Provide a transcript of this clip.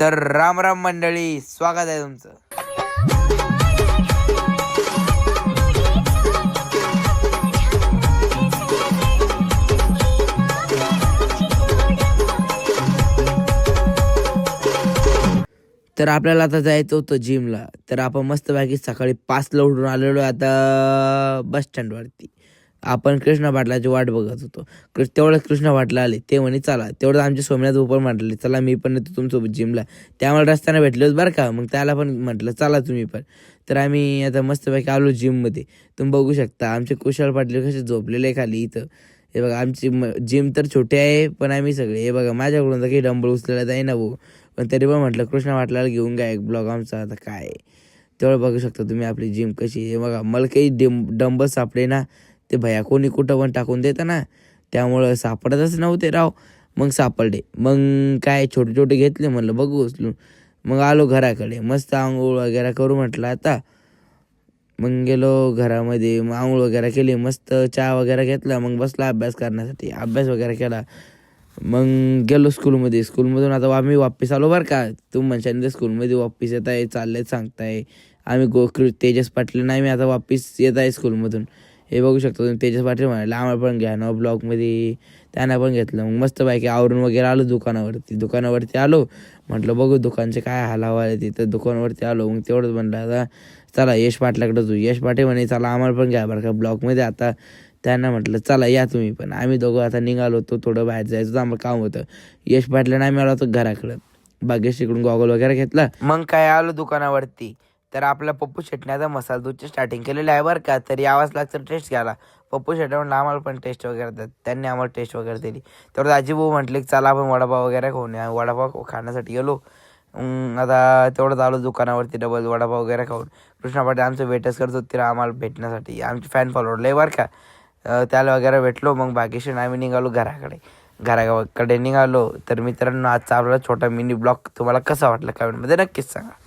तर राम राम मंडळी, स्वागत आहे तुमचं. तर आपल्याला आता जायचं होतं जिमला. तर आपण मस्तपैकी सकाळी 5ला उठून आलेलो आता बस स्टँडवरती. आपण कृष्णा पाटलाची वाट बघत होतो. तेवढंच कृष्णा पाटला आले. ते म्हणे चला. तेवढं आमचे सोमनाथ उपर म्हटले चला मी पण येतो तुमच्यासोबत जिमला. त्यामुळे रस्त्याने भेटले बरं का. मग त्याला पण म्हटलं चला तुम्ही पण. तर आम्ही आता मस्तपैकी आलो जिममध्ये. तुम्ही बघू शकता आमचे कुशल पाटील कसे झोपलेले खाली इथं. हे बघा आमची जिम तर छोटी आहे पण आम्ही सगळे हे बघा माझ्याकडून तर काही डंबल उचलेला जाई ना भाऊ. पण तरी पण म्हटलं कृष्णा पाटलाला घेऊन घ्या एक ब्लॉग आमचा. आता काय तेवढं बघू शकता तुम्ही आपली जिम कशी आहे. बघा मला काही डंबल सापडे ना. ते भया कोणी कुठं पण टाकून देतं ना. त्यामुळं सापडतच नव्हते राव. मग सापडले. मग काय छोटे छोटे घेतले म्हणलं बघू उचलून. मग आलो घराकडे. मस्त आंघोळ वगैरे करू म्हटलं आता. मग गेलो घरामध्ये. मग आंघोळ वगैरे केली. मस्त चहा वगैरे घेतला. मग बसला अभ्यास करण्यासाठी. अभ्यास वगैरे केला. मग गेलो स्कूलमध्ये. स्कूलमधून आता आम्ही वापस आलो बरं का. तुम्ही म्हणशाल स्कूलमध्ये वापस येत आहे चालले सांगताय. आम्ही तेजस पाटील नाही मी आता वापस येत आहे स्कूलमधून. हे बघू शकता तुम्ही तेजस पाटील म्हणाले आम्हाला पण घ्या ना ब्लॉगमध्ये. त्यांना पण घेतलं. मग मस्त बाकी आवरून वगैरे आलो दुकानावरती आलो. म्हटलं बघू दुकानचे काय हाल हवा आहे तिथं. दुकानावरती आलो. मग तेवढंच म्हणलं आता चला यश पाटलाकडे तू. यश पाटील म्हणे चला आम्हाला पण घ्या बरं का ब्लॉगमध्ये आता. त्यांना म्हटलं चला या तुम्ही पण. आम्ही दोघं आता निघालो होतो. थोडं बाहेर जायचं होतं आम्हाला काम होतं. यश पाटला नाही मिळाला होतं घराकडं. भाग्येश इकडून गॉगल वगैरे घेतला. मग काय आलो दुकानावरती. तर आपल्या पप्पू शेटने आता मसाला दूधची स्टार्टिंग केलेली आहे बरं का. तर यावंच लागतं टेस्ट घ्यायला. पप्पू शेट म्हणलं आम्हाला पण टेस्ट वगैरे देतात. त्यांनी आम्हाला टेस्ट वगैरे दिली. तर आजीभाऊ म्हटले की चला आपण वडापाव वगैरे खाऊन या. वडापाव खाण्यासाठी गेलो. आता तेवढंच आलो दुकानावरती डबल वडापाव वगैरे खाऊन. कृष्णा पाटील आमचं वेटच करत होते आम्हाला भेटण्यासाठी. आमचे फॅन फॉलोअर लय बरं का. त्याला वगैरे भेटलो. मग भाग्येश आम्ही निघालो घराकडे निघालो. तर मित्रांनो आजचा आपला छोटा मिनी ब्लॉग तुम्हाला कसा वाटला कमेंटमध्ये नक्कीच सांगा.